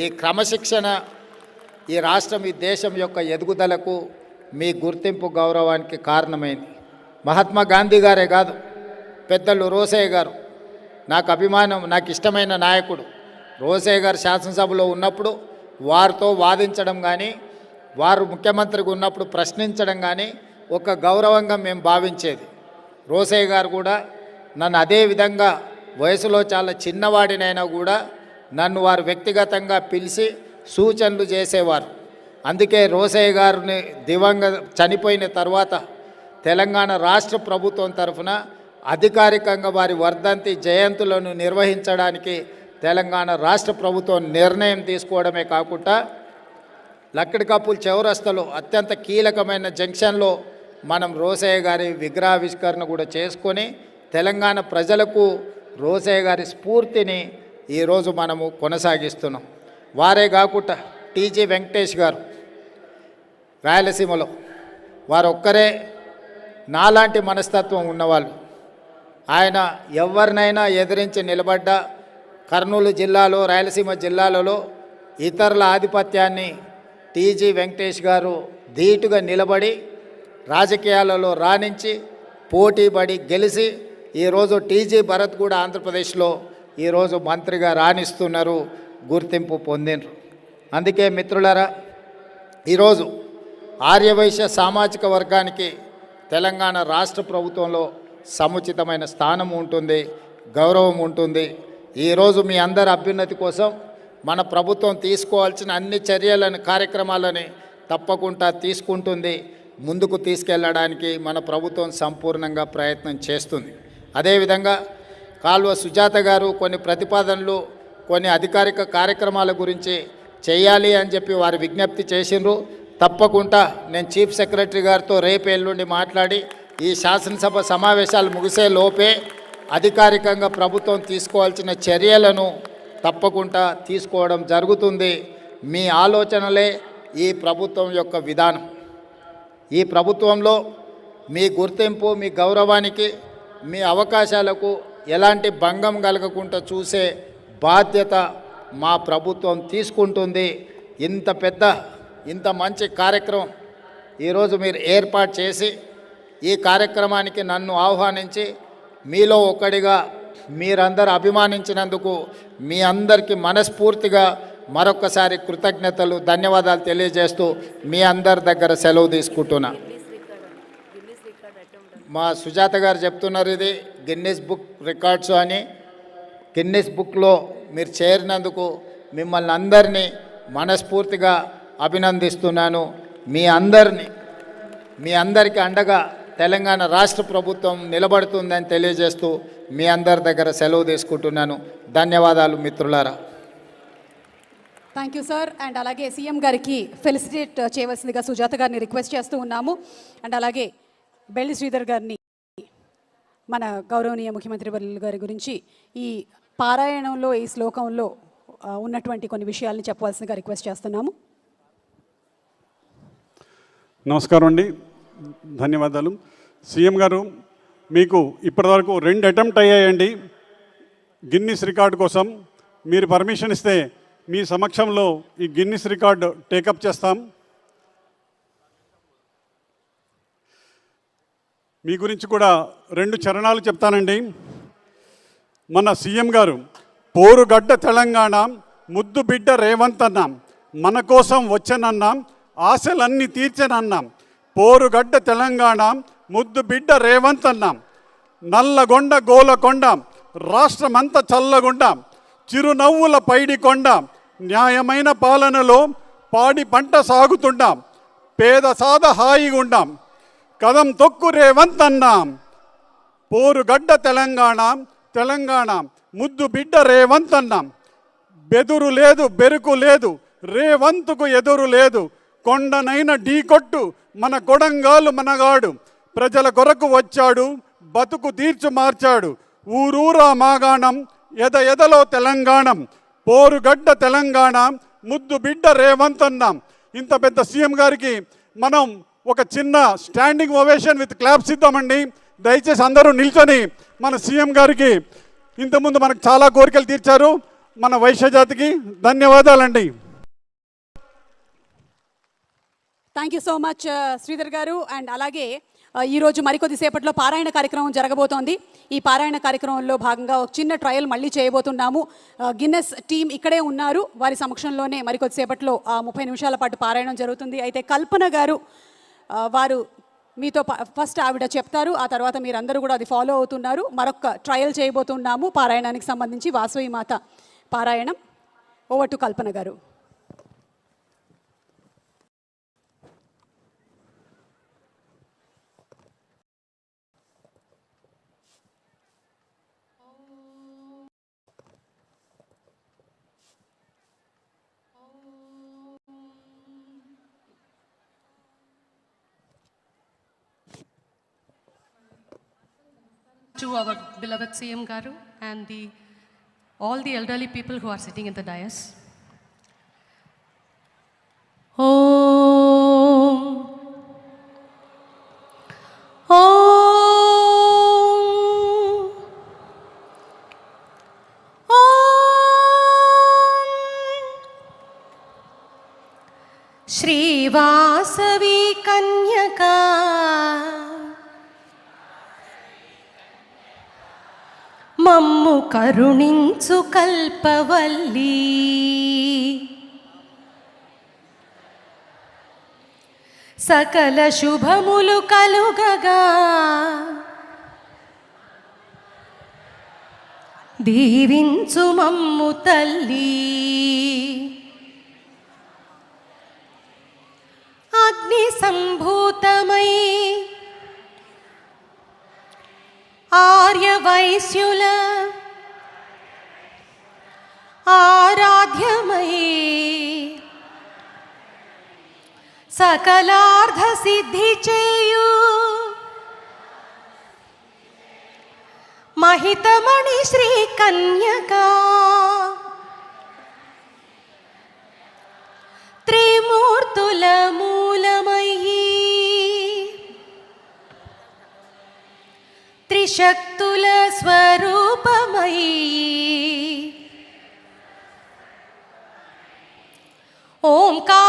ఈ క్రమశిక్షణ ఈ రాష్ట్రం ఈ దేశం యొక్క ఎదుగుదలకు మీ గుర్తింపు గౌరవానికి కారణమైంది. మహాత్మా గాంధీ గారే కాదు, పెద్దలు రోసయ్య గారు నాకు అభిమానం, నాకు ఇష్టమైన నాయకుడు. రోసయ్య గారు శాసనసభలో ఉన్నప్పుడు వారితో వాదించడం కానీ, వారు ముఖ్యమంత్రిగా ఉన్నప్పుడు ప్రశ్నించడం కానీ ఒక గౌరవంగా మేము భావించేది. రోసయ్య గారు కూడా నన్ను అదే విధంగా వయసులో చాలా చిన్నవాడినైనా కూడా నన్ను వారు వ్యక్తిగతంగా పిలిచి సూచనలు చేసేవారు. అందుకే రోసయ్య గారిని చనిపోయిన తర్వాత తెలంగాణ రాష్ట్ర ప్రభుత్వం తరఫున అధికారికంగా వారి వర్ధంతి జయంతులను నిర్వహించడానికి తెలంగాణ రాష్ట్ర ప్రభుత్వం నిర్ణయం తీసుకోవడమే కాకుండా లక్కడికప్పుల చౌరస్తాలో అత్యంత కీలకమైన జంక్షన్లో మనం రోసయ్య గారి విగ్రహావిష్కరణ కూడా చేసుకొని తెలంగాణ ప్రజలకు రోసయ్య గారి స్ఫూర్తిని ఈరోజు మనము కొనసాగిస్తున్నాం. వారే కాకుండా టీజీ వెంకటేష్ గారు రాయలసీమలో వారు ఒక్కరే నాలాంటి మనస్తత్వం ఉన్నవాళ్ళు. ఆయన ఎవరినైనా ఎదిరించి నిలబడ్డ కర్నూలు జిల్లాలో రాయలసీమ జిల్లాలలో ఇతరుల ఆధిపత్యాన్ని టీజీ వెంకటేష్ గారు ధీటుగా నిలబడి రాజకీయాలలో రాణించి పోటీపడి గెలిచి ఈరోజు టీజీ భరత్ కూడా ఆంధ్రప్రదేశ్లో ఈరోజు మంత్రిగా రాణిస్తున్నారు, గుర్తింపు పొందినరు. అందుకే మిత్రులారా, ఈరోజు ఆర్యవైశ్య సామాజిక వర్గానికి తెలంగాణ రాష్ట్ర ప్రభుత్వంలో సముచితమైన స్థానం ఉంటుంది, గౌరవం ఉంటుంది. ఈరోజు మీ అందరి అభ్యున్నతి కోసం మన ప్రభుత్వం తీసుకోవాల్సిన అన్ని చర్యలను కార్యక్రమాలని తప్పకుండా తీసుకుంటుంది. ముందుకు తీసుకెళ్ళడానికి మన ప్రభుత్వం సంపూర్ణంగా ప్రయత్నం చేస్తుంది. అదేవిధంగా కాల్వ సుజాత గారు కొన్ని ప్రతిపాదనలు కొన్ని అధికారిక కార్యక్రమాల గురించి చేయాలి అని చెప్పి వారు విజ్ఞప్తి చేసిండ్రు. తప్పకుండా నేను చీఫ్ సెక్రటరీ గారితో రేపు ఎల్లుండి మాట్లాడి ఈ శాసనసభ సమావేశాలు ముగిసే లోపే అధికారికంగా ప్రభుత్వం తీసుకోవాల్సిన చర్యలను తప్పకుండా తీసుకోవడం జరుగుతుంది. మీ ఆలోచనలే ఈ ప్రభుత్వం యొక్క విధానం. ఈ ప్రభుత్వంలో మీ గుర్తింపు, మీ గౌరవానికి, మీ అవకాశాలకు ఎలాంటి భంగం కలగకుండా చూసే బాధ్యత మా ప్రభుత్వం తీసుకుంటుంది. ఇంత మంచి కార్యక్రమం ఈరోజు మీరు ఏర్పాటు చేసి ఈ కార్యక్రమానికి నన్ను ఆహ్వానించి మీలో ఒకడిగా మీరందరూ అభిమానించినందుకు మీ అందరికీ మనస్ఫూర్తిగా మరొకసారి కృతజ్ఞతలు, ధన్యవాదాలు తెలియజేస్తూ మీ అందరి దగ్గర సెలవు తీసుకుంటున్నా. మా సుజాత గారు చెప్తున్నారు ఇది గిన్నిస్ బుక్ రికార్డ్స్ అని. గిన్నిస్ బుక్లో మీరు చేరినందుకు మిమ్మల్ని అందరినీ మనస్ఫూర్తిగా అభినందిస్తున్నాను. మీ అందరికీ అండగా తెలంగాణ రాష్ట్ర ప్రభుత్వం నిలబడుతుందని తెలియజేస్తూ మీ అందరి దగ్గర సెలవు తీసుకుంటున్నాను. ధన్యవాదాలు మిత్రులారా. Thank you sir. అండ్ అలాగే సీఎం గారికి ఫెలిసిటేట్ చేయవలసిందిగా సుజాత గారిని రిక్వెస్ట్ చేస్తూ ఉన్నాము. అండ్ అలాగే బెల్లి శ్రీధర్ గారిని మన గౌరవనీయ ముఖ్యమంత్రి వర్యులు గారి గురించి ఈ పారాయణంలో ఈ శ్లోకంలో ఉన్నటువంటి కొన్ని విషయాల్ని చెప్పవలసిందిగా రిక్వెస్ట్ చేస్తున్నాము. నమస్కారం అండి, ధన్యవాదాలు. సీఎం గారు, మీకు ఇప్పటివరకు 2 అటెంప్ట్ అయ్యాయండి గిన్నిస్ రికార్డు కోసం. మీరు పర్మిషన్ ఇస్తే మీ సమక్షంలో ఈ గిన్నిస్ రికార్డు టేకప్ చేస్తాం. మీ గురించి కూడా 2 చరణాలు చెప్తానండి. మన సీఎం గారు, పోరుగడ్డ తెలంగాణ ముద్దు బిడ్డ రేవంత్ అన్నాం, మన కోసం వచ్చనన్నాం, ఆశలన్నీ తీర్చనన్నాం. పోరుగడ్డ తెలంగాణ ముద్దు బిడ్డ రేవంత్ అన్నాం, నల్లగొండ గోలకొండ రాష్ట్రమంతా చల్లగుండ, చిరునవ్వుల పైడికొండ, న్యాయమైన పాలనలో పాడి పంట సాగుతుండాం, పేద సాద హాయిగుండాం, కదం తొక్కు రేవంత్ అన్నాం. పోరుగడ్డ తెలంగాణ తెలంగాణ ముద్దు బిడ్డ రేవంత్ అన్నాం. బెదురు లేదు బెరుకు లేదు రేవంతుకు ఎదురు లేదు, కొండనైన ఢీకొట్టు మన కొడంగాలు మనగాడు, ప్రజల కొరకు వచ్చాడు బతుకు తీర్చు మార్చాడు, ఊరూరా మాగాణం ఎద ఎదలో తెలంగాణం, పోరుగడ్డ తెలంగాణ ముద్దు బిడ్డ రేవంత్ అన్నాం. ఇంత పెద్ద సీఎం గారికి మనం ఒక చిన్న స్టాండింగ్ ఓవేషన్ విత్ క్లాప్స్ ఇద్దామండి. దయచేసి అందరూ నిల్చొని మన సీఎం గారికి, ఇంతకుముందు మనకు చాలా కోరికలు తీర్చారు, మన వైశ్య జాతికి ధన్యవాదాలండి. Thank you so much Sridhar గారు. అండ్ అలాగే ఈరోజు మరికొద్ది సేపట్లో పారాయణ కార్యక్రమం జరగబోతోంది. ఈ పారాయణ కార్యక్రమంలో భాగంగా ఒక చిన్న ట్రయల్ మళ్ళీ చేయబోతున్నాము. గిన్నెస్ టీం ఇక్కడే ఉన్నారు. వారి సమక్షంలోనే మరికొద్ది సేపట్లో 30 నిమిషాల పాటు పారాయణం జరుగుతుంది. అయితే కల్పన గారు వారు మీతో ఫస్ట్ ఆవిడ చెప్తారు, ఆ తర్వాత మీరందరూ కూడా అది ఫాలో అవుతున్నారు. మరొక ట్రయల్ చేయబోతున్నాము పారాయణానికి సంబంధించి, వాసవి మాత పారాయణం. ఓవర్ టు కల్పన గారు. To our beloved CM Garu and all the elderly people who are sitting in the dais. Om. Om. Om. Shri Vasavi Kanyaka మమ్ము కరుణించు కల్పవల్లి, సకల శుభములు కలుగగా దీవించు మమ్ము తల్లి. అగ్ని సంభూతమై ఆర్య వైశ్యుల ఆరాధ్యమై సకలార్థ సిద్ధి చేయు మహితమణి శ్రీ కన్యకా త్రిమూర్తుల మూలమయ్యి త్రిశక్తుల స్వరూపమయ్యి ఓంకార